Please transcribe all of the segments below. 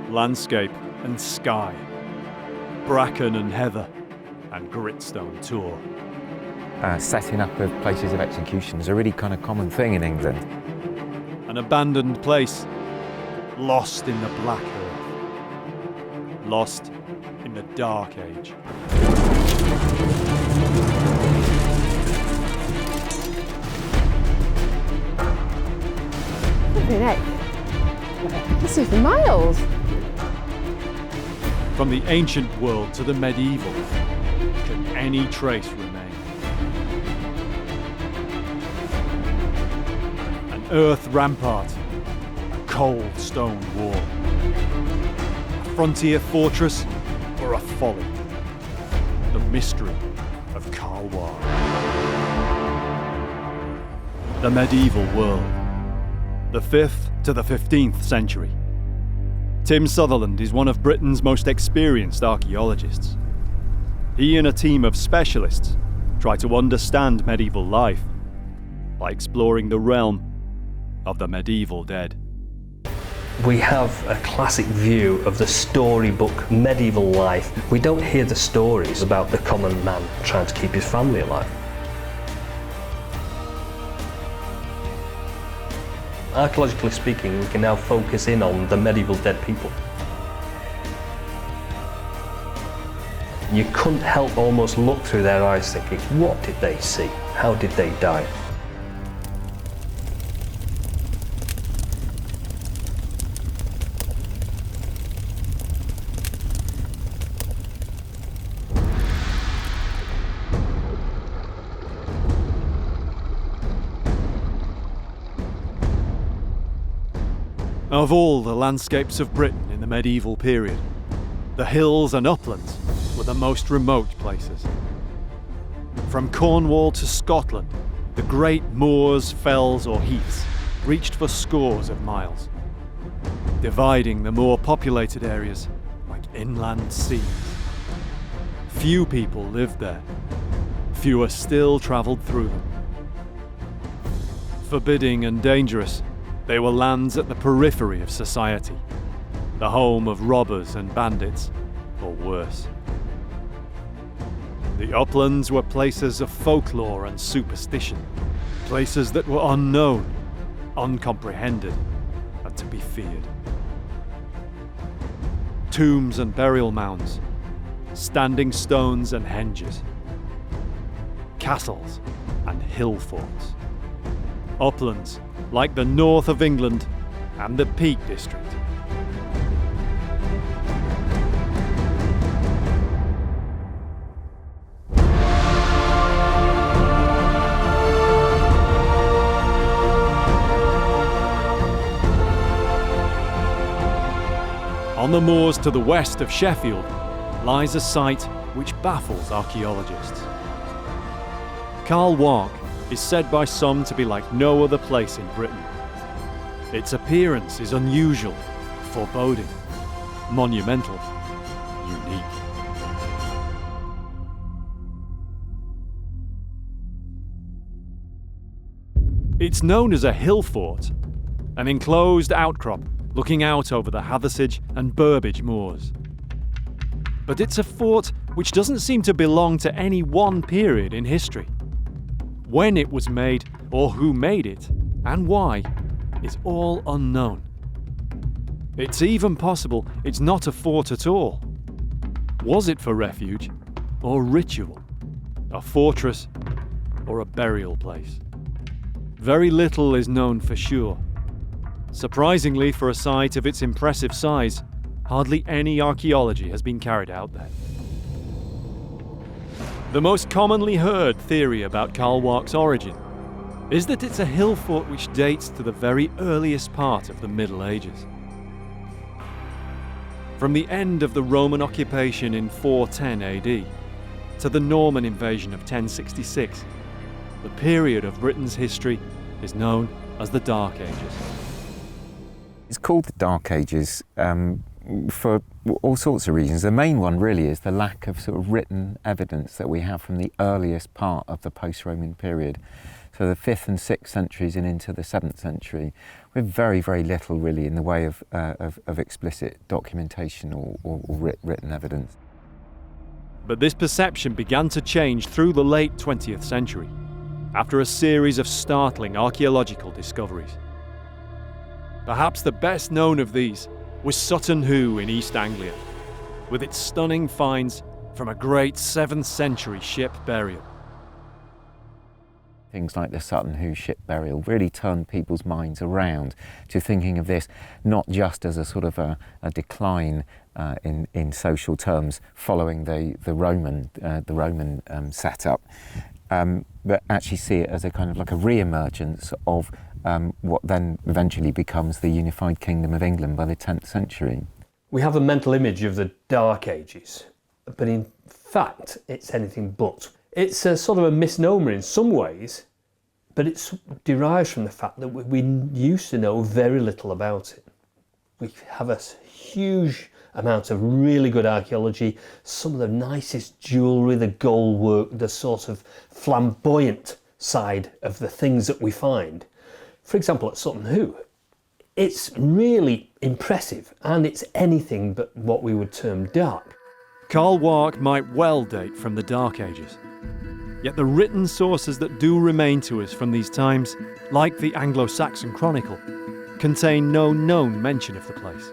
landscape and sky, bracken and heather, and gritstone tour. Setting up of places of execution is a really kind of common thing in England. An abandoned place, lost in the black earth, lost in the dark age. Flipping heck. This is miles. From the ancient world to the medieval, can any trace remain? An earth rampart, a cold stone wall, a frontier fortress, or a folly? The mystery of Carl Wark. The medieval world, the 5th to the 15th century. Tim Sutherland is one of Britain's most experienced archaeologists. He and a team of specialists try to understand medieval life by exploring the realm of the medieval dead. We have a classic view of the storybook medieval life. We don't hear the stories about the common man trying to keep his family alive. Archaeologically speaking, we can now focus in on the medieval dead people. You couldn't help almost look through their eyes thinking, what did they see? How did they die? Of all the landscapes of Britain in the medieval period, the hills and uplands were the most remote places. From Cornwall to Scotland, the great moors, fells or heaths reached for scores of miles, dividing the more populated areas like inland seas. Few people lived there, fewer still travelled through them. Forbidding and dangerous, they were lands at the periphery of society, the home of robbers and bandits, or worse. The uplands were places of folklore and superstition, places that were unknown, uncomprehended, and to be feared. Tombs and burial mounds, standing stones and henges, castles and hill forts, uplands like the north of England and the Peak District. On the moors to the west of Sheffield lies a site which baffles archaeologists. Carl Wark is said by some to be like no other place in Britain. Its appearance is unusual, foreboding, monumental, unique. It's known as a hill fort, an enclosed outcrop looking out over the Hathersage and Burbage moors. But it's a fort which doesn't seem to belong to any one period in history. When it was made, or who made it, and why, is all unknown. It's even possible it's not a fort at all. Was it for refuge, or ritual? A fortress, or a burial place? Very little is known for sure. Surprisingly, for a site of its impressive size, hardly any archaeology has been carried out there. The most commonly heard theory about Carl Wark's origin is that it's a hill fort which dates to the very earliest part of the Middle Ages. From the end of the Roman occupation in 410 AD to the Norman invasion of 1066, the period of Britain's history is known as the Dark Ages. It's called the Dark Ages for all sorts of reasons. The main one really is the lack of sort of written evidence that we have from the earliest part of the post-Roman period. So the 5th and 6th centuries and into the 7th century, with very, very little really in the way of explicit documentation or written evidence. But this perception began to change through the late 20th century, after a series of startling archaeological discoveries. Perhaps the best known of these was Sutton Hoo in East Anglia, with its stunning finds from a great 7th century ship burial. Things like the Sutton Hoo ship burial really turned people's minds around to thinking of this not just as a sort of a decline in social terms following the Roman setup, but actually see it as a kind of like a re-emergence of what then eventually becomes the unified kingdom of England by the 10th century. We have a mental image of the Dark Ages, but in fact it's anything but. It's a sort of a misnomer in some ways, but it derives from the fact that we used to know very little about it. We have a huge amount of really good archaeology, some of the nicest jewellery, the gold work, the sort of flamboyant side of the things that we find. For example, at Sutton Hoo, it's really impressive and it's anything but what we would term dark. Carl Wark might well date from the Dark Ages. Yet the written sources that do remain to us from these times, like the Anglo-Saxon Chronicle, contain no known mention of the place.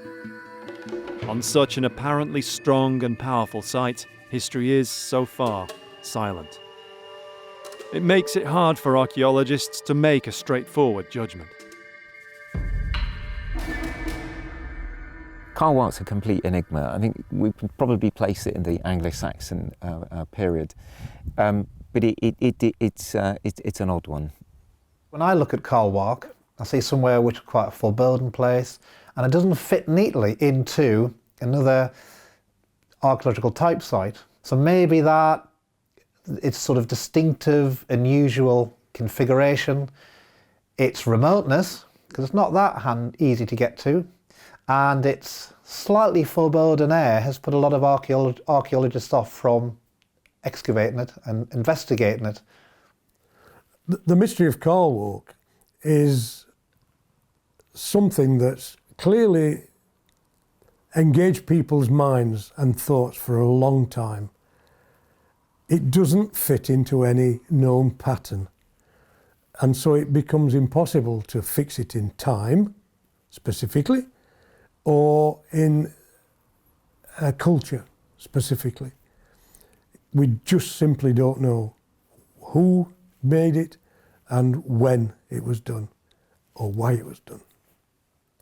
On such an apparently strong and powerful site, history is, so far, silent. It makes it hard for archaeologists to make a straightforward judgment. Carl Wark's a complete enigma. I think we could probably place it in the Anglo-Saxon period, but it's an odd one. When I look at Carl Wark, I see somewhere which is quite a foreboding place, and it doesn't fit neatly into another archaeological type site. So maybe that it's sort of distinctive, unusual configuration, its remoteness, because it's not that easy to get to, and its slightly foreboding air has put a lot of archaeologists off from excavating it and investigating it. The mystery of Carl Wark is something that's clearly engaged people's minds and thoughts for a long time. It doesn't fit into any known pattern, and so it becomes impossible to fix it in time, specifically, or in a culture, specifically. We just simply don't know who made it and when it was done, or why it was done.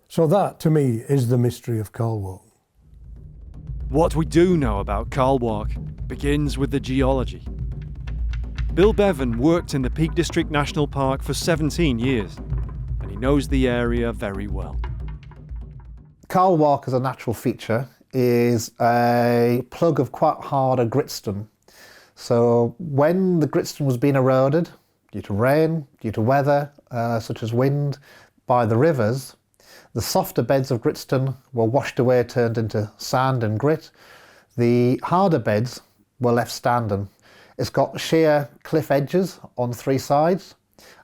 So that, to me, is the mystery of Carl Wark. What we do know about Carl Wark begins with the geology. Bill Bevan worked in the Peak District National Park for 17 years, and he knows the area very well. Carl Wark as a natural feature is a plug of quite harder gritstone. So when the gritstone was being eroded, due to rain, due to weather, such as wind, by the rivers, the softer beds of gritstone were washed away, turned into sand and grit. The harder beds were left standing. It's got sheer cliff edges on three sides,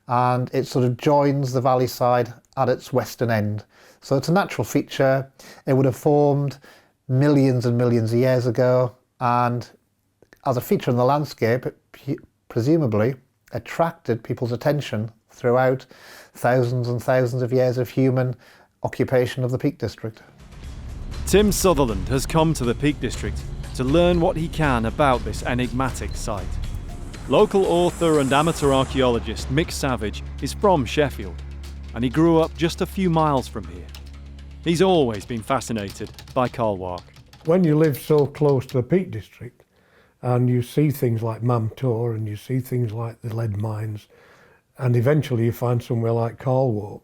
and it sort of joins the valley side at its western end. So it's a natural feature. It would have formed millions and millions of years ago, and as a feature in the landscape, it presumably attracted people's attention throughout thousands and thousands of years of human occupation of the Peak District. Tim Sutherland has come to the Peak District to learn what he can about this enigmatic site. Local author and amateur archaeologist Mick Savage is from Sheffield, and he grew up just a few miles from here. He's always been fascinated by Carl Wark. When you live so close to the Peak District and you see things like Mam Tor and you see things like the lead mines, and eventually you find somewhere like Carl Wark,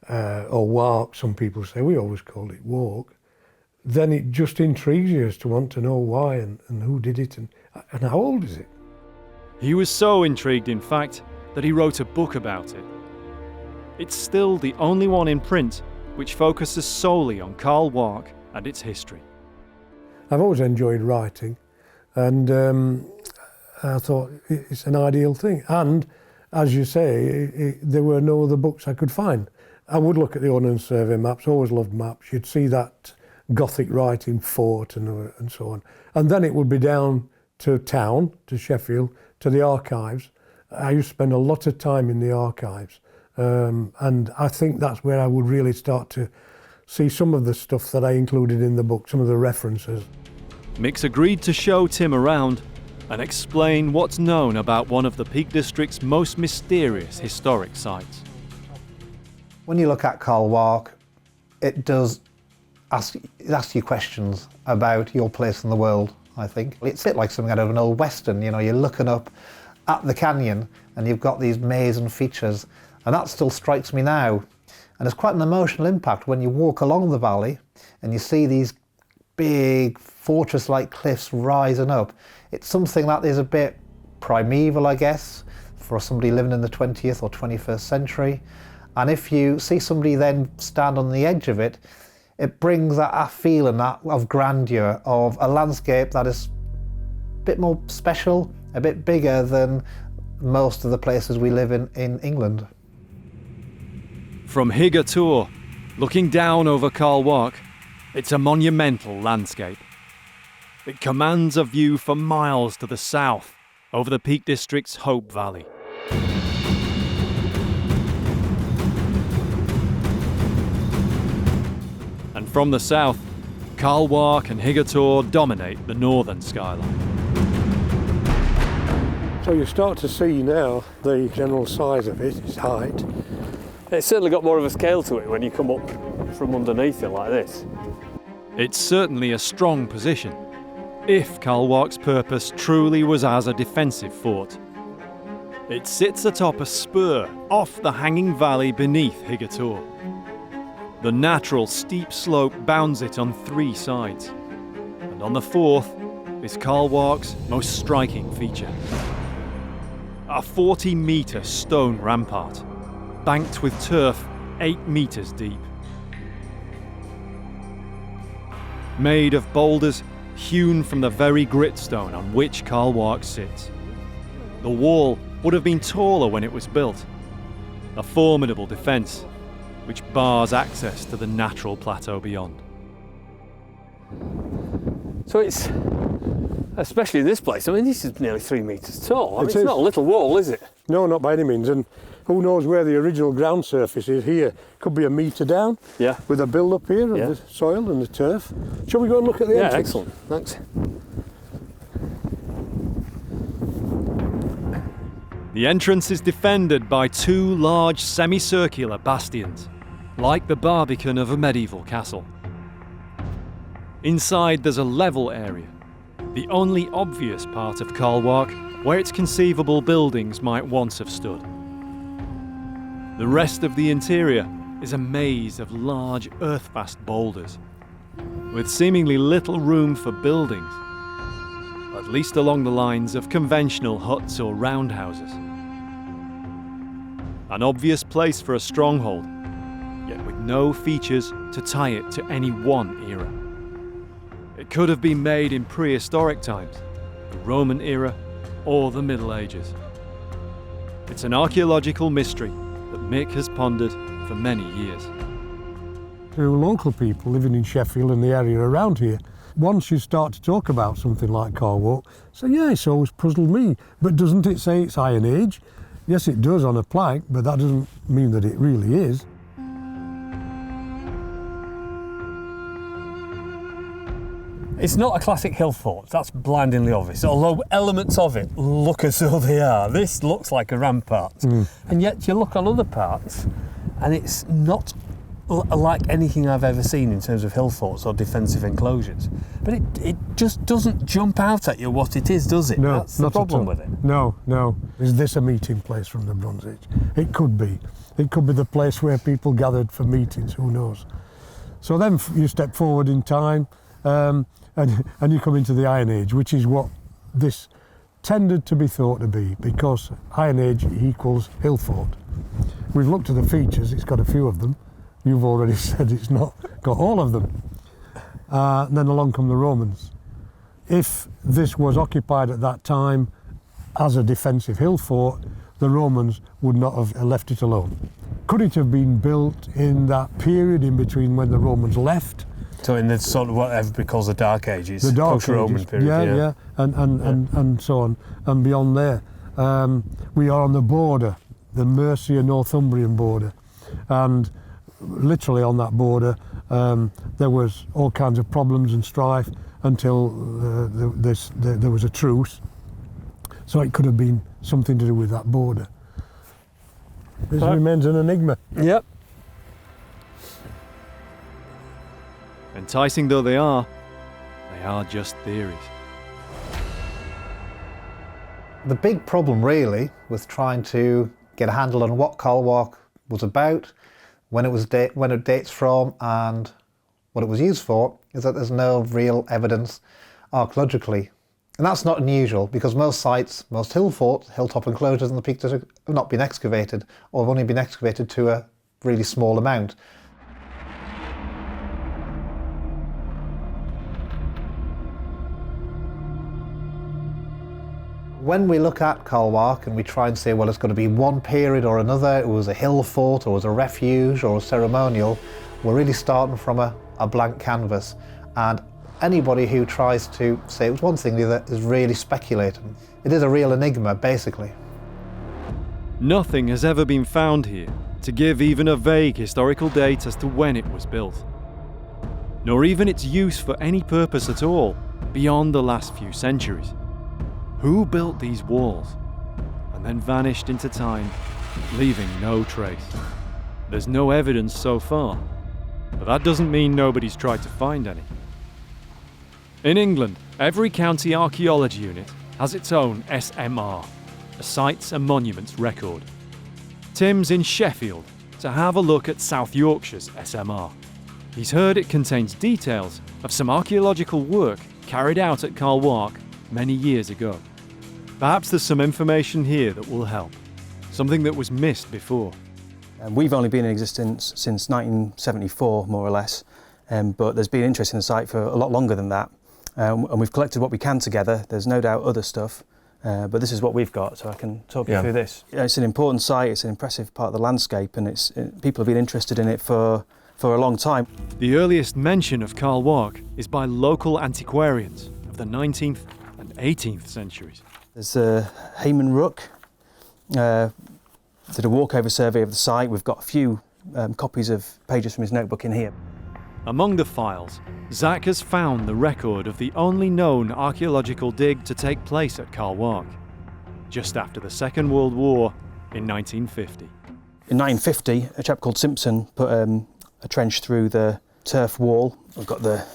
or Wark, some people say, we always called it Wark, then it just intrigues you as to want to know why and who did it and how old is it. He was so intrigued, in fact, that he wrote a book about it. It's still the only one in print which focuses solely on Carl Wark and its history. I've always enjoyed writing, and I thought it's an ideal thing. And as you say, there were no other books I could find. I would look at the Ordnance Survey maps, always loved maps. You'd see that Gothic writing fort and so on. And then it would be down to town, to Sheffield, to the archives. I used to spend a lot of time in the archives. And I think that's where I would really start to see some of the stuff that I included in the book, some of the references. Mick's agreed to show Tim around and explain what's known about one of the Peak District's most mysterious historic sites. When you look at Carl Wark, it does ask you questions about your place in the world, I think. It's a bit like something out of an old western, you know, you're looking up at the canyon and you've got these maze and features, and that still strikes me now. And it's quite an emotional impact when you walk along the valley and you see these big fortress-like cliffs rising up. It's something that is a bit primeval, I guess, for somebody living in the 20th or 21st century. And if you see somebody then stand on the edge of it, it brings that feeling of grandeur, of a landscape that is a bit more special, a bit bigger than most of the places we live in England. From Higa Tor, looking down over Carl Wark, it's a monumental landscape. It commands a view for miles to the south over the Peak District's Hope Valley. And from the south, Carl Wark and Higa Tor dominate the northern skyline. So you start to see now the general size of it, its height. It's certainly got more of a scale to it when you come up from underneath it like this. It's certainly a strong position, if Carl Wark's purpose truly was as a defensive fort. It sits atop a spur off the hanging valley beneath Higa Tor. The natural steep slope bounds it on 3 sides, and on the 4th is Carl Wark's most striking feature. A 40-metre stone rampart, banked with turf 8 metres deep. Made of boulders hewn from the very gritstone on which Carl Wark sits. The wall would have been taller when it was built, a formidable defence which bars access to the natural plateau beyond. So it's, especially this place, I mean, this is nearly 3 metres tall. I mean, It it's is. not a little wall, is it? No, not by any means. And who knows where the original ground surface is here. Could be a metre down. Yeah. With a build-up here Yeah. of the soil and the turf. Shall we go and look at the entrance? Excellent. Thanks. The entrance is defended by 2 large semicircular bastions, like the barbican of a medieval castle. Inside there's a level area, the only obvious part of Carl Wark where its conceivable buildings might once have stood. The rest of the interior is a maze of large earth-fast boulders, with seemingly little room for buildings, at least along the lines of conventional huts or roundhouses. An obvious place for a stronghold, yet with no features to tie it to any one era. It could have been made in prehistoric times, the Roman era, or the Middle Ages. It's an archaeological mystery that Mick has pondered for many years. To local people living in Sheffield and the area around here, once you start to talk about something like Carl Wark, say, yeah, it's always puzzled me, but doesn't it say it's Iron Age? Yes, it does on a plaque, but that doesn't mean that it really is. It's not a classic hill fort, that's blindingly obvious, although elements of it look as though they are. This looks like a rampart, and yet you look on other parts and it's not like anything I've ever seen in terms of hill forts or defensive enclosures. But it just doesn't jump out at you what it is, does it? No, That's the not problem at all. with it. No. Is this a meeting place from the Bronze Age? It could be. It could be the place where people gathered for meetings, who knows? So then you step forward in time and you come into the Iron Age, which is what this tended to be thought to be, because Iron Age equals hill fort. We've looked at the features, it's got a few of them. You've already said it's not got all of them. And then along come the Romans. If this was occupied at that time as a defensive hill fort, the Romans would not have left it alone. Could it have been built in that period in between when the Romans left? So in the sort of what everybody calls the Dark Ages, The Dark post-Roman Ages, period. and so on, and beyond there. We are on the border, the Mercia and Northumbrian border, and literally on that border there was all kinds of problems and strife until there was a truce. So it could have been something to do with that border. This remains an enigma. Yep. Enticing though they are just theories. The big problem really with trying to get a handle on what Carl Wark was about, when it dates from and what it was used for, is that there's no real evidence archaeologically. And that's not unusual because most sites, most hill forts, hilltop enclosures in the Peak District have not been excavated or have only been excavated to a really small amount. When we look at Carl Wark and we try and say, well, it's going to be one period or another, it was a hill fort or it was a refuge or a ceremonial, we're really starting from a blank canvas. And anybody who tries to say it was one thing or the other is really speculating. It is a real enigma, basically. Nothing has ever been found here to give even a vague historical date as to when it was built, nor even its use for any purpose at all beyond the last few centuries. Who built these walls and then vanished into time, leaving no trace? There's no evidence so far, but that doesn't mean nobody's tried to find any. In England, every county archaeology unit has its own SMR, a Sites and Monuments Record. Tim's in Sheffield to have a look at South Yorkshire's SMR. He's heard it contains details of some archaeological work carried out at Carl Wark many years ago. Perhaps there's some information here that will help, something that was missed before. We've only been in existence since 1974, more or less, but there's been interest in the site for a lot longer than that. And we've collected what we can together. There's no doubt other stuff, but this is what we've got, so I can talk you through this. It's an important site, it's an impressive part of the landscape, and people have been interested in it for a long time. The earliest mention of Carl Wark is by local antiquarians of the 19th and 18th centuries. There's Hayman Rook, did a walkover survey of the site. We've got a few copies of pages from his notebook in here. Among the files, Zach has found the record of the only known archaeological dig to take place at Carl Wark, just after the Second World War in 1950. In 1950, a chap called Simpson put a trench through the turf wall. I've got the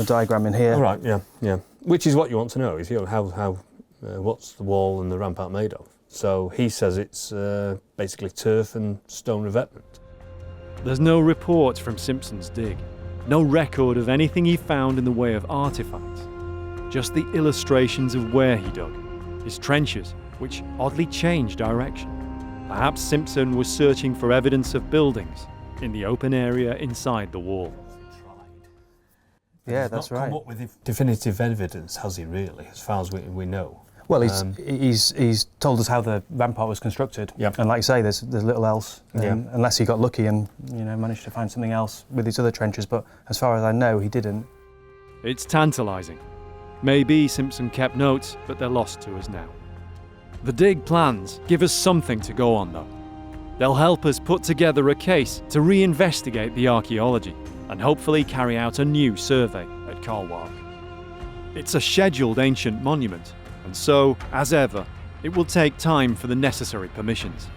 diagram in here. All right, yeah. Which is what you want to know, is how what's the wall and the rampart made of? So he says it's basically turf and stone revetment. There's no report from Simpson's dig, no record of anything he found in the way of artifacts, just the illustrations of where he dug, his trenches, which oddly changed direction. Perhaps Simpson was searching for evidence of buildings in the open area inside the wall. Yeah, that's right. Come up with definitive evidence, has he really, as far as we know? Well, he's told us how the rampart was constructed, and like you say, there's little else, unless he got lucky and managed to find something else with his other trenches. But as far as I know, he didn't. It's tantalising. Maybe Simpson kept notes, but they're lost to us now. The dig plans give us something to go on, though. They'll help us put together a case to reinvestigate the archaeology and hopefully carry out a new survey at Carl Wark. It's a scheduled ancient monument, and so, as ever, it will take time for the necessary permissions.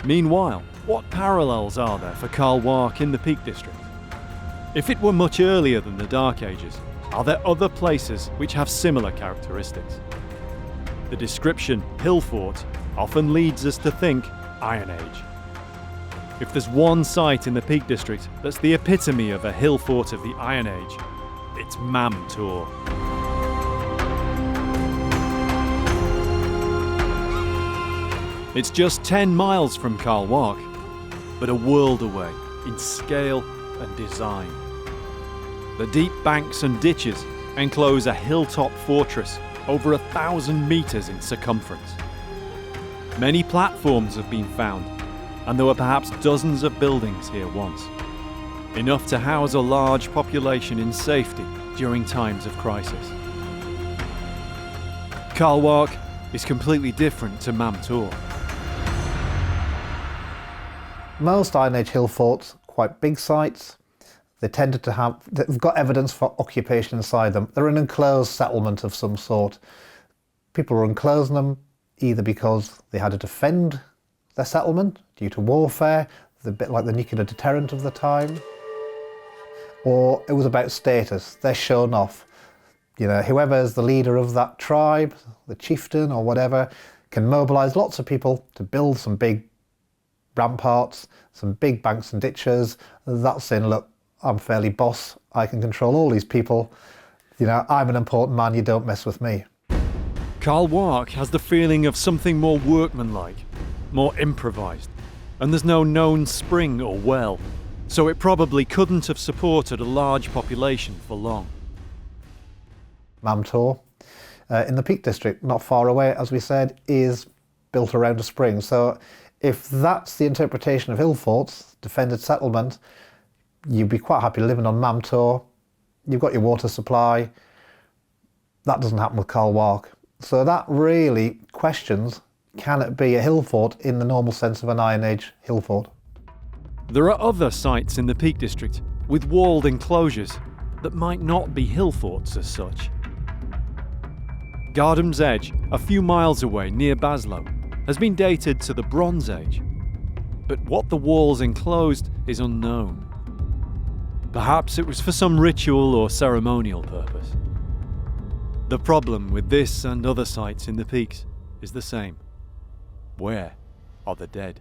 Meanwhile, what parallels are there for Carl Wark in the Peak District? If it were much earlier than the Dark Ages, are there other places which have similar characteristics? The description, hill fort, often leads us to think Iron Age. If there's one site in the Peak District that's the epitome of a hill fort of the Iron Age, it's Mam Tor. It's just 10 miles from Carl Wark, but a world away in scale and design. The deep banks and ditches enclose a hilltop fortress over 1,000 metres in circumference. Many platforms have been found, and there were perhaps dozens of buildings here once, enough to house a large population in safety during times of crisis. Carl Wark is completely different to Mam Tor. Most Iron Age hill forts, quite big sites. They've got evidence for occupation inside them. They're an enclosed settlement of some sort. People were enclosing them either because they had to defend their settlement due to warfare, a bit like the nuclear deterrent of the time, or it was about status. They're shown off. You know, whoever's the leader of that tribe, the chieftain or whatever, can mobilise lots of people to build some big ramparts, some big banks and ditches. That's saying, look, I'm fairly boss, I can control all these people. You know, I'm an important man, you don't mess with me. Carl Wark has the feeling of something more workmanlike, more improvised, and there's no known spring or well, so it probably couldn't have supported a large population for long. Mam Tor, in the Peak District, not far away, as we said, is built around a spring. So if that's the interpretation of hill forts, defended settlement, you'd be quite happy living on Mam Tor. You've got your water supply. That doesn't happen with Carl Wark. So that really questions, can it be a hill fort in the normal sense of an Iron Age hill fort? There are other sites in the Peak District with walled enclosures that might not be hill forts as such. Gardham's Edge, a few miles away near Baslow, has been dated to the Bronze Age, but what the walls enclosed is unknown. Perhaps it was for some ritual or ceremonial purpose. The problem with this and other sites in the peaks is the same. Where are the dead?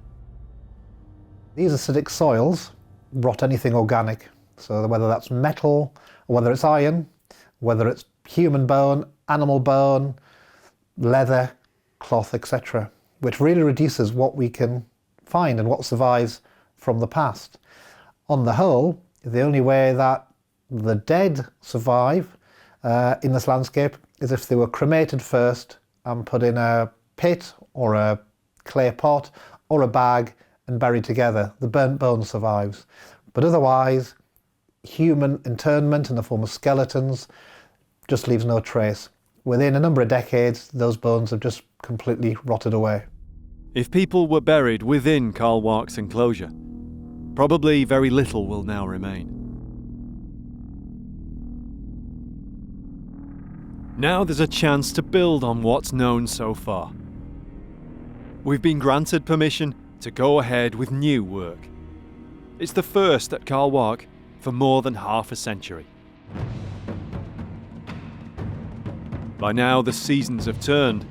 These acidic soils rot anything organic. So whether that's metal, or whether it's iron, whether it's human bone, animal bone, leather, cloth, etc., which really reduces what we can find and what survives from the past. On the whole, the only way that the dead survive in this landscape is if they were cremated first and put in a pit or a clay pot or a bag and buried together. The burnt bone survives. But otherwise, human internment in the form of skeletons just leaves no trace. Within a number of decades, those bones have just completely rotted away. If people were buried within Carl Wark's enclosure, probably very little will now remain. Now there's a chance to build on what's known so far. We've been granted permission to go ahead with new work. It's the first at Carl Wark for more than half a century. By now the seasons have turned,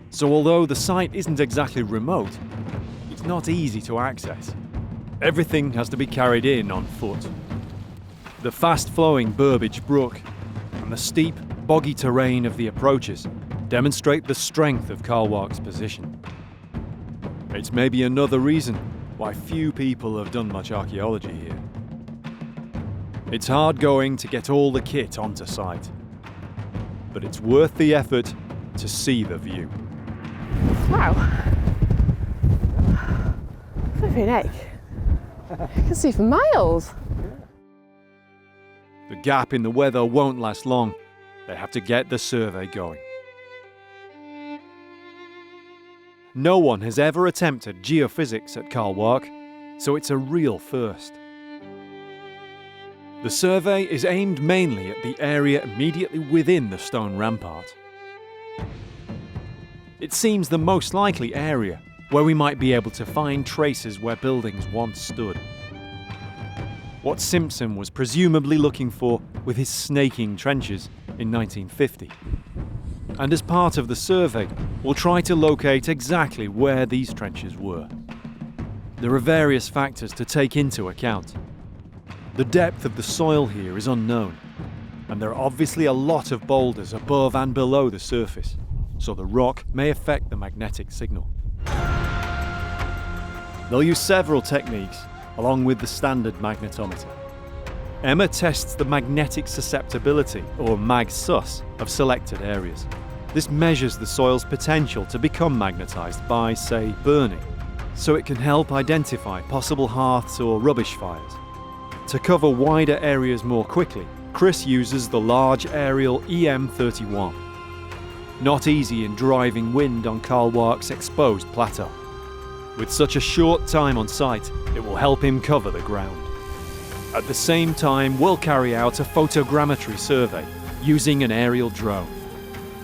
so although the site isn't exactly remote, it's not easy to access. Everything has to be carried in on foot. The fast-flowing Burbage Brook and the steep, boggy terrain of the approaches demonstrate the strength of Carl Wark's position. It's maybe another reason why few people have done much archaeology here. It's hard going to get all the kit onto site, but it's worth the effort to see the view. Wow. Flipping heck. I can see for miles. The gap in the weather won't last long. They have to get the survey going. No one has ever attempted geophysics at Carl Wark, so it's a real first. The survey is aimed mainly at the area immediately within the stone rampart. It seems the most likely area where we might be able to find traces where buildings once stood. What Simpson was presumably looking for with his snaking trenches in 1950. And as part of the survey, we'll try to locate exactly where these trenches were. There are various factors to take into account. The depth of the soil here is unknown, and there are obviously a lot of boulders above and below the surface, so the rock may affect the magnetic signal. They'll use several techniques, along with the standard magnetometer. Emma tests the magnetic susceptibility, or mag-sus, of selected areas. This measures the soil's potential to become magnetised by, say, burning, so it can help identify possible hearths or rubbish fires. To cover wider areas more quickly, Chris uses the large aerial EM31. Not easy in driving wind on Carl Wark's exposed plateau. With such a short time on site, it will help him cover the ground. At the same time, we'll carry out a photogrammetry survey using an aerial drone.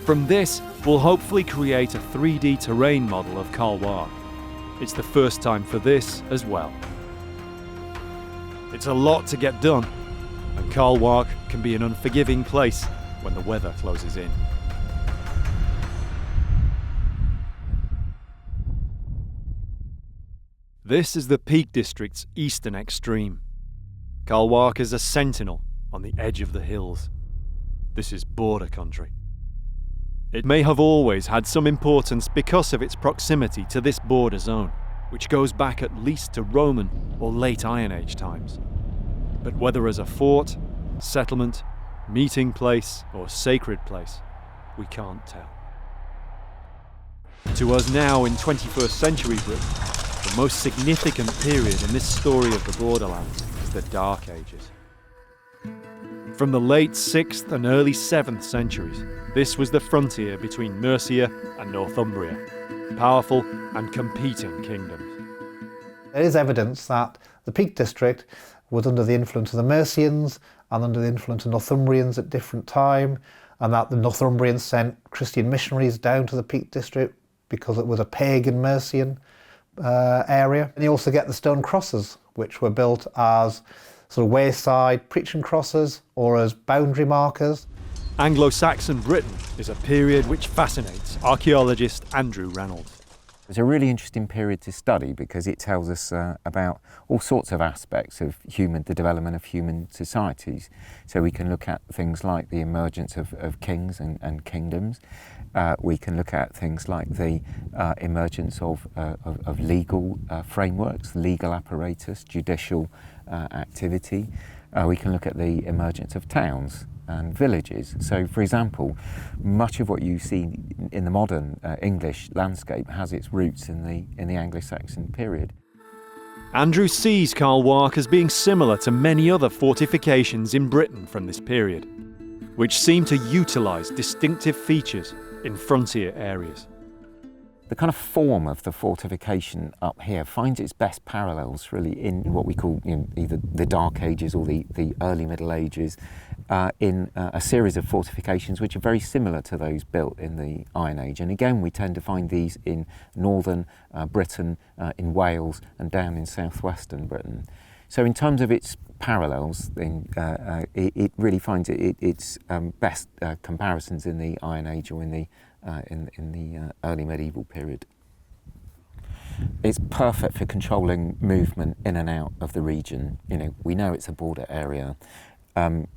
From this, we'll hopefully create a 3D terrain model of Carl Wark. It's the first time for this as well. It's a lot to get done, and Carl Wark can be an unforgiving place when the weather closes in. This is the Peak District's eastern extreme. Carl Wark is a sentinel on the edge of the hills. This is border country. It may have always had some importance because of its proximity to this border zone, which goes back at least to Roman or late Iron Age times. But whether as a fort, settlement, meeting place, or sacred place, we can't tell. To us now in 21st century Britain, the most significant period in this story of the Borderlands is the Dark Ages. From the late 6th and early 7th centuries, this was the frontier between Mercia and Northumbria, powerful and competing kingdoms. There is evidence that the Peak District was under the influence of the Mercians and under the influence of Northumbrians at different time, and that the Northumbrians sent Christian missionaries down to the Peak District because it was a pagan Mercian area. And you also get the stone crosses, which were built as sort of wayside preaching crosses or as boundary markers. Anglo-Saxon Britain is a period which fascinates archaeologist Andrew Reynolds. It's a really interesting period to study because it tells us about all sorts of aspects of the development of human societies. So we can look at things like the emergence of kings and kingdoms. We can look at things like the emergence of legal frameworks, legal apparatus, judicial activity. We can look at the emergence of towns and villages. So, for example, much of what you see in the modern English landscape has its roots in the Anglo-Saxon period. Andrew sees Carl Wark as being similar to many other fortifications in Britain from this period, which seem to utilise distinctive features in frontier areas. The kind of form of the fortification up here finds its best parallels really in what we call either the Dark Ages or the early Middle Ages, in a series of fortifications which are very similar to those built in the Iron Age. And again, we tend to find these in northern Britain, in Wales and down in southwestern Britain. So in terms of its parallels, it really finds its best comparisons in the Iron Age or in the early medieval period. It's perfect for controlling movement in and out of the region. We know it's a border area.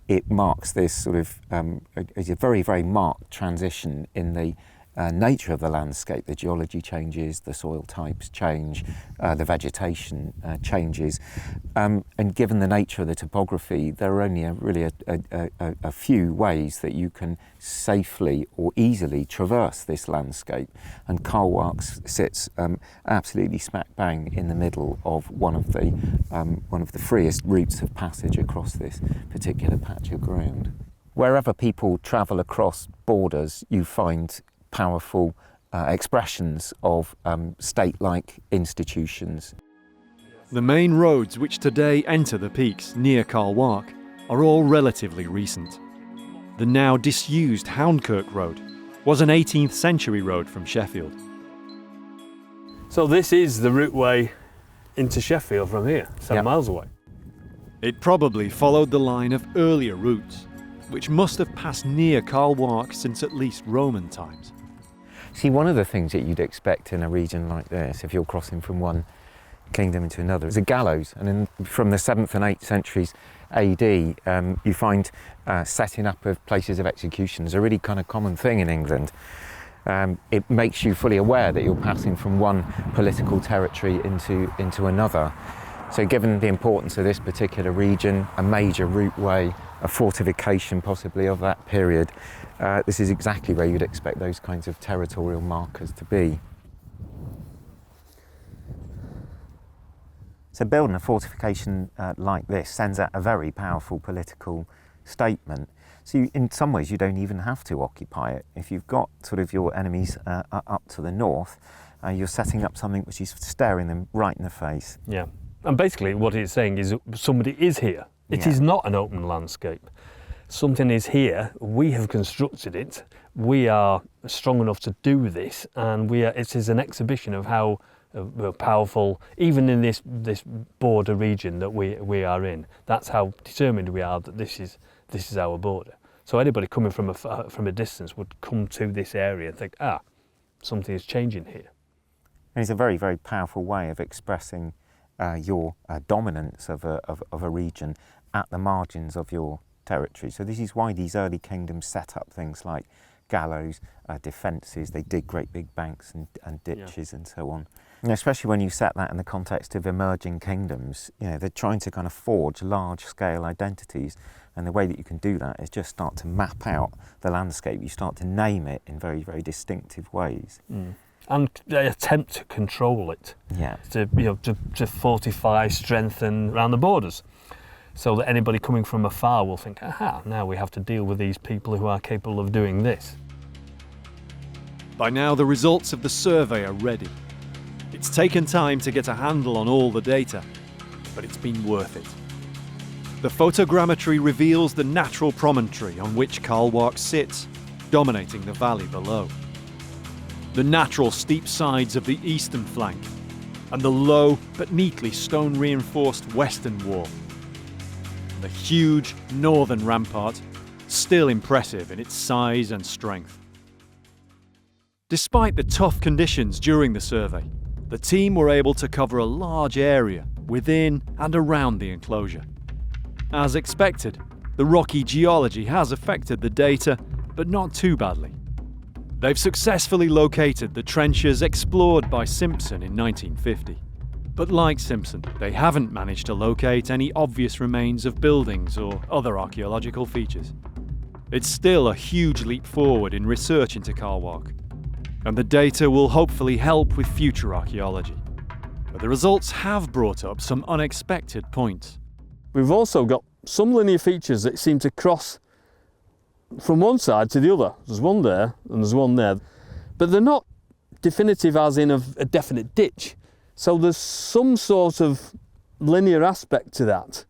It marks this sort of a very, very marked transition in the nature of the landscape. The geology changes, the soil types change, the vegetation changes, and given the nature of the topography, there are only a few ways that you can safely or easily traverse this landscape. And Carl Wark sits absolutely smack bang in the middle of one of the freest routes of passage across this particular patch of ground. Wherever people travel across borders, you find powerful expressions of state-like institutions. The main roads which today enter the peaks near Carl Wark are all relatively recent. The now disused Houndkirk Road was an 18th century road from Sheffield. So this is the routeway into Sheffield from here, 7 miles away. It probably followed the line of earlier routes, which must have passed near Carl Wark since at least Roman times. See, one of the things that you'd expect in a region like this, if you're crossing from one kingdom into another, is a gallows. And from the 7th and 8th centuries AD, you find setting up of places of execution is a really kind of common thing in England. It makes you fully aware that you're passing from one political territory into another. So given the importance of this particular region, a major routeway, a fortification possibly of that period, this is exactly where you'd expect those kinds of territorial markers to be. So building a fortification like this sends out a very powerful political statement. So in some ways you don't even have to occupy it. If you've got sort of your enemies up to the north, you're setting up something which is staring them right in the face. Yeah, and basically what it's saying is somebody is here. It is not an open landscape. Something is here, we have constructed it, we are strong enough to do this, and it is an exhibition of how powerful, even in this border region that we are in. That's how determined we are that this is our border. So anybody coming from a distance would come to this area and think, something is changing here. And it's a very, very powerful way of expressing your dominance of a region at the margins of your territory. So this is why these early kingdoms set up things like gallows, defences, they dig great big banks and ditches and so on. And especially when you set that in the context of emerging kingdoms, they're trying to kind of forge large-scale identities, and the way that you can do that is just start to map out the landscape. You start to name it in very, very distinctive ways. And they attempt to control it. Yeah. To fortify, strengthen around the borders, so that anybody coming from afar will think, now we have to deal with these people who are capable of doing this. By now, the results of the survey are ready. It's taken time to get a handle on all the data, but it's been worth it. The photogrammetry reveals the natural promontory on which Carl Wark sits, dominating the valley below. The natural steep sides of the eastern flank, and the low but neatly stone-reinforced western wall. The huge northern rampart, still impressive in its size and strength. Despite the tough conditions during the survey, the team were able to cover a large area within and around the enclosure. As expected, the rocky geology has affected the data, but not too badly. They've successfully located the trenches explored by Simpson in 1950. But like Simpson, they haven't managed to locate any obvious remains of buildings or other archaeological features. It's still a huge leap forward in research into Carl Wark, and the data will hopefully help with future archaeology. But the results have brought up some unexpected points. We've also got some linear features that seem to cross from one side to the other. There's one there and there's one there, but they're not definitive as in a definite ditch. So there's some sort of linear aspect to that,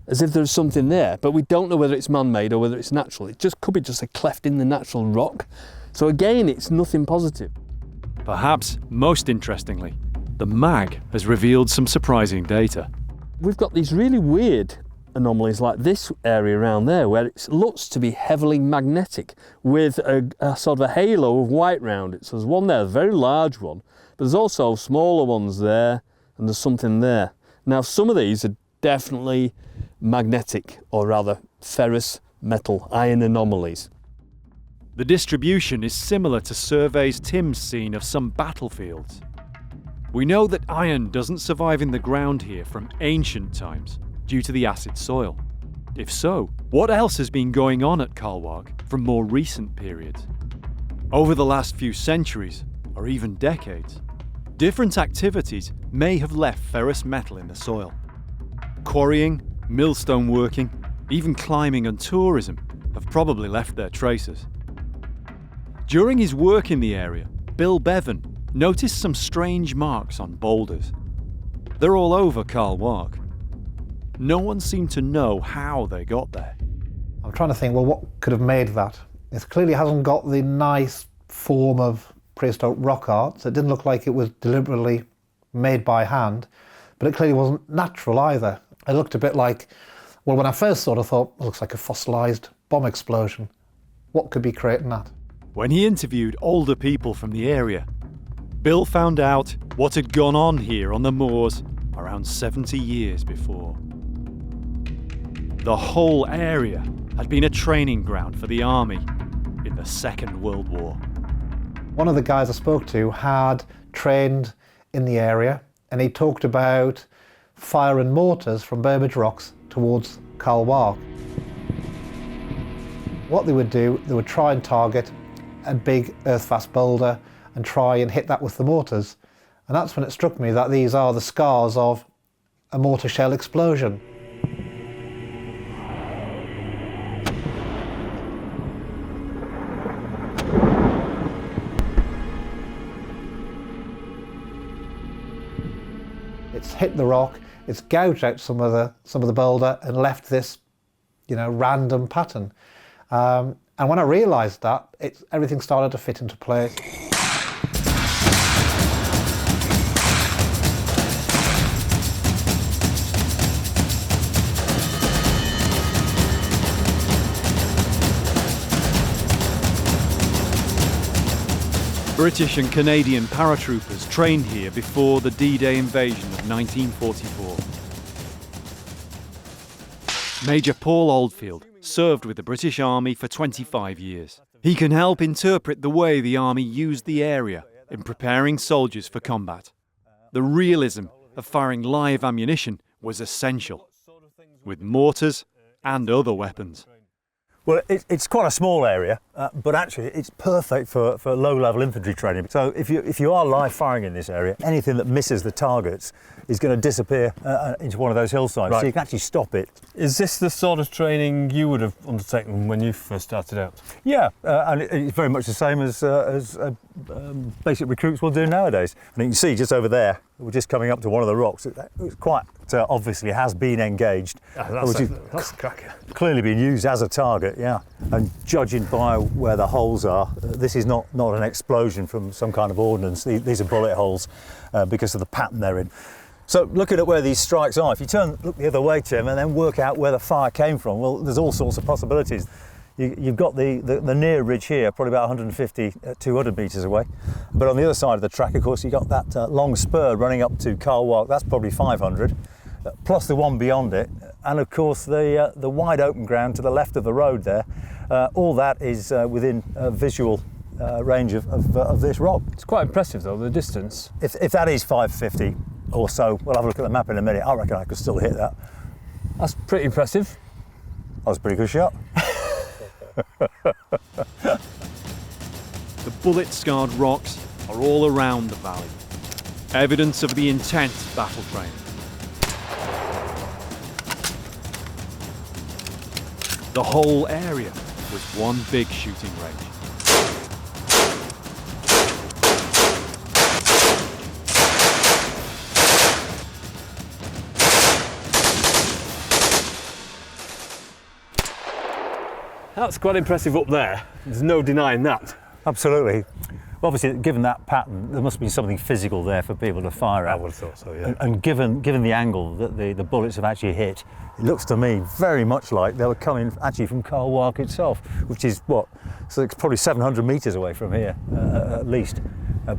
as if there's something there, but we don't know whether it's man-made or whether it's natural. It just could be just a cleft in the natural rock. So again, it's nothing positive. Perhaps most interestingly, the MAG has revealed some surprising data. We've got these really weird anomalies like this area around there, where it looks to be heavily magnetic with a sort of a halo of white round it. So there's one there, a very large one, but there's also smaller ones there, and there's something there. Now, some of these are definitely magnetic, or rather ferrous metal iron anomalies. The distribution is similar to surveys Tim's seen of some battlefields. We know that iron doesn't survive in the ground here from ancient times due to the acid soil. If so, what else has been going on at Carl Wark from more recent periods? Over the last few centuries, or even decades, different activities may have left ferrous metal in the soil. Quarrying, millstone working, even climbing and tourism have probably left their traces. During his work in the area, Bill Bevan noticed some strange marks on boulders. They're all over Carl Wark. No one seemed to know how they got there. I'm trying to think, well, what could have made that? It clearly hasn't got the nice form of prehistoric rock art, so it didn't look like it was deliberately made by hand, but it clearly wasn't natural either. It looked a bit like, well, when I first sort of thought, it looks like a fossilised bomb explosion. What could be creating that? When he interviewed older people from the area, Bill found out what had gone on here on the moors around 70 years before. The whole area had been a training ground for the army in the Second World War. One of the guys I spoke to had trained in the area, and he talked about firing mortars from Burbage Rocks towards Carl Wark. What they would do, they would try and target a big earth-fast boulder and try and hit that with the mortars. And that's when it struck me that these are the scars of a mortar shell explosion. It's hit the rock, it's gouged out some of the boulder and left this, random pattern. And when I realised that, everything started to fit into place. British and Canadian paratroopers trained here before the D-Day invasion of 1944. Major Paul Oldfield served with the British Army for 25 years. He can help interpret the way the Army used the area in preparing soldiers for combat. The realism of firing live ammunition was essential, with mortars and other weapons. Well, it's quite a small area, but actually it's perfect for low-level infantry training. So if you are live firing in this area, anything that misses the targets is going to disappear into one of those hillsides, so you can actually stop it. Is this the sort of training you would have undertaken when you first started out? Yeah, and it's very much the same as basic recruits will do nowadays. And you can see just over there, we're just coming up to one of the rocks. It quite obviously has been engaged. That's a cracker. Clearly been used as a target, yeah. And judging by where the holes are, this is not an explosion from some kind of ordnance. These are bullet holes because of the pattern they're in. So looking at where these strikes are, if you look the other way, Tim, and then work out where the fire came from, well, there's all sorts of possibilities. You've got the near ridge here, probably about 150, 200 metres away. But on the other side of the track, of course, you've got that long spur running up to Carl Wark. That's probably 500, plus the one beyond it. And of course, the wide open ground to the left of the road there. All that is within visual range of this rock. It's quite impressive, though, the distance. If that is 550 or so, we'll have a look at the map in a minute. I reckon I could still hit that. That's pretty impressive. That was a pretty good shot. The bullet-scarred rocks are all around the valley, evidence of the intense battle training. The whole area was one big shooting range. That's quite impressive up there. There's no denying that. Absolutely. Obviously, given that pattern, there must be something physical there for people to fire at. I would have thought so, yeah. And given the angle that the bullets have actually hit, it looks to me very much like they were coming actually from Carl Wark itself, which is what? So it's probably 700 metres away from here, at least.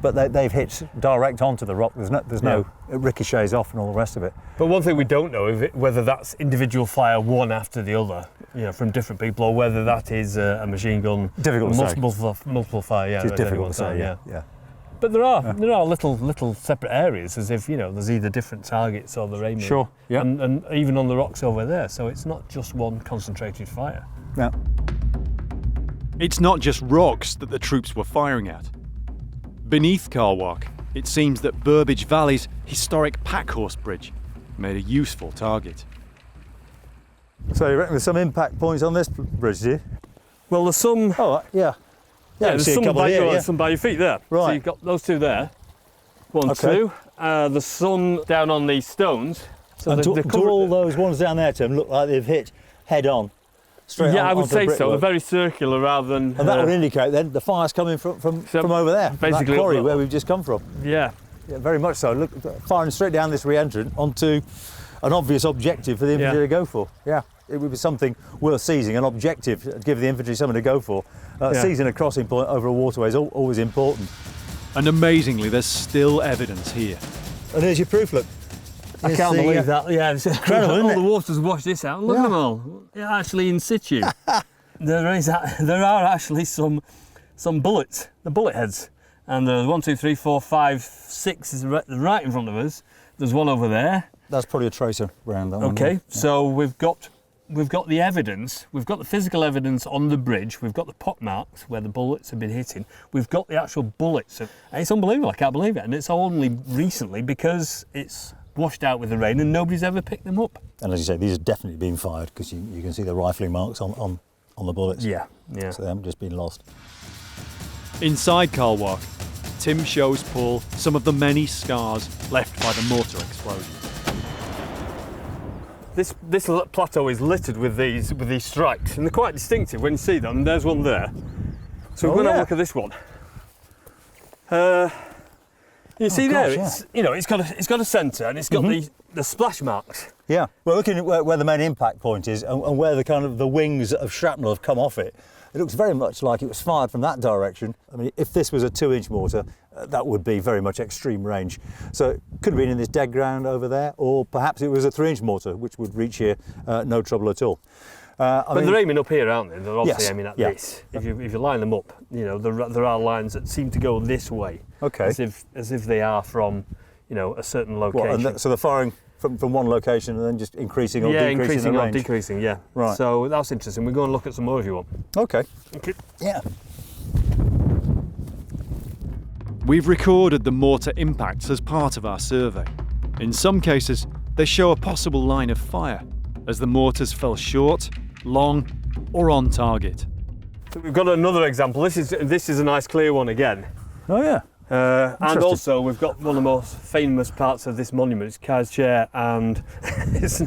But they've hit direct onto the rock. There's no it ricochets off and all the rest of it. But one thing we don't know is whether that's individual fire one after the other, from different people, or whether that is a machine gun. Difficult to say. Multiple fire. Yeah, it's difficult to say. Yeah. But there are little separate areas, as if there's either different targets or they're aiming. Sure. Yeah. And even on the rocks over there, so it's not just one concentrated fire. Yeah. It's not just rocks that the troops were firing at. Beneath Carl Wark, it seems that Burbage Valley's historic Packhorse Bridge made a useful target. So you reckon there's some impact points on this bridge, do you? Well, there's some. Oh, yeah. There's some by your feet there. Right. So you've got those two there. One, two. There's some down on these stones. So and do all those ones down there, Tim, look like they've hit head on? Straight I would say so. Brickwork. They're very circular rather than. And that would indicate then the fire's coming from over there, basically that quarry where we've just come from. Yeah, very much so. Look, firing straight down this re-entrant onto an obvious objective for the infantry to go for. Yeah, it would be something worth seizing, an objective to give the infantry something to go for. Seizing a crossing point over a waterway is always important. And amazingly, there's still evidence here. And here's your proof, look. I can't believe that. Yeah, it's incredible, isn't it? All the water's washed this out. Look at them all. Yeah, actually in situ. There are actually some bullets, the bullet heads. And there's 1, 2, 3, 4, 5, 6 is right in front of us. There's one over there. That's probably a tracer round that one. Okay, Yeah. so we've got the evidence, we've got the physical evidence on the bridge, we've got the pot marks where the bullets have been hitting, we've got the actual bullets. And it's unbelievable, I can't believe it. And it's only recently because it's washed out with the rain and nobody's ever picked them up. And as you say, these have definitely been fired because you can see the rifling marks on the bullets. Yeah. So they haven't just been lost. Inside Carl Wark, Tim shows Paul some of the many scars left by the mortar explosion. This plateau is littered with these strikes, and they're quite distinctive when you see them. There's one there. So we're going to have a look at this one. You see there, it's it's got a centre and it's got the splash marks. Yeah, well, looking at where the main impact point is and where the wings of shrapnel have come off it, it looks very much like it was fired from that direction. I mean, if this was a 2-inch mortar, that would be very much extreme range. So it could have been in this dead ground over there, or perhaps it was a 3-inch mortar, which would reach here no trouble at all. But they're aiming up here, aren't they? They're obviously Yes, aiming at yeah. this. If you line them up, there are lines that seem to go this way. Okay. As if they are from, a certain location. So they're firing from one location and then just increasing or decreasing increasing the or range? decreasing, yeah. Right. So that's interesting. We'll go and look at some more if you want. Okay. Okay. Yeah. We've recorded the mortar impacts as part of our survey. In some cases, they show a possible line of fire, as the mortars fell short, long, or on target. So we've got another example. This is a nice clear one again. Oh yeah. And also we've got one of the most famous parts of this monument. It's Kai's chair, and it's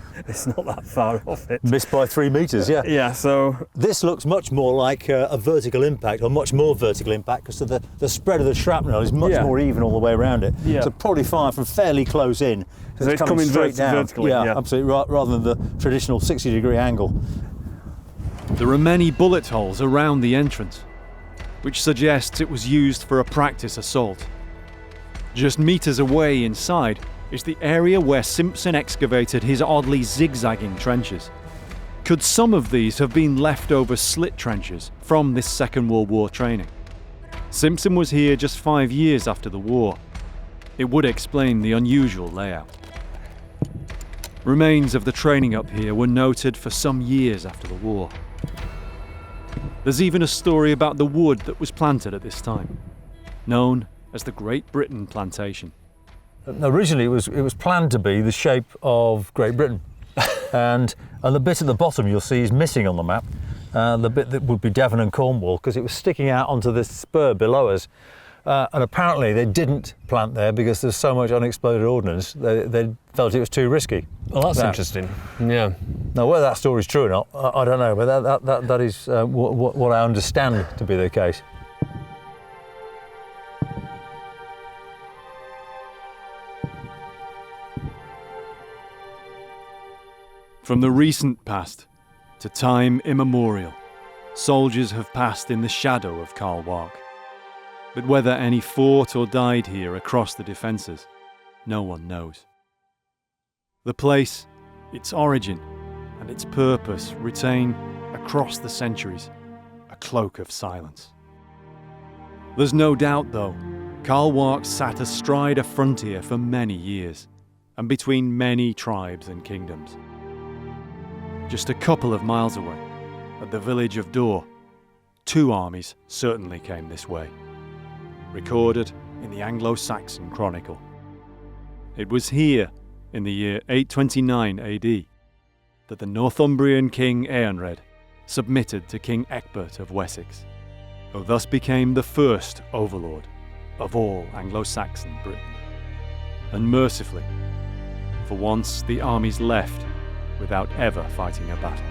not that far off it. Missed by 3 metres, yeah. Yeah, so This looks much more like a vertical impact, or much more vertical impact, because the spread of the shrapnel is much more even all the way around it. Yeah. So probably fired from fairly close in. So it's coming straight down. vertically, yeah. Absolutely, rather than the traditional 60-degree angle. There are many bullet holes around the entrance, which suggests it was used for a practice assault. Just meters away inside is the area where Simpson excavated his oddly zigzagging trenches. Could some of these have been leftover slit trenches from this Second World War training? Simpson was here just 5 years after the war. It would explain the unusual layout. Remains of the training up here were noted for some years after the war. There's even a story about the wood that was planted at this time, known as the Great Britain Plantation. Originally it was planned to be the shape of Great Britain. and the bit at the bottom you'll see is missing on the map, the bit that would be Devon and Cornwall, because it was sticking out onto this spur below us. And apparently they didn't plant there because there's so much unexploded ordnance, they felt it was too risky. well, that's interesting. Yeah. Now, whether that story's true or not, I don't know, but that is what I understand to be the case. From the recent past to time immemorial, soldiers have passed in the shadow of Carl Wark. But whether any fought or died here across the defences, no one knows. The place, its origin, and its purpose retain, across the centuries, a cloak of silence. There's no doubt, though, Carl Wark sat astride a frontier for many years, and between many tribes and kingdoms. Just a couple of miles away, at the village of Dor, 2 armies certainly came this way, recorded in the Anglo-Saxon Chronicle. It was here, in the year 829 AD, that the Northumbrian king Eanred submitted to King Ecgbert of Wessex, who thus became the first overlord of all Anglo-Saxon Britain. And mercifully, for once the armies left without ever fighting a battle.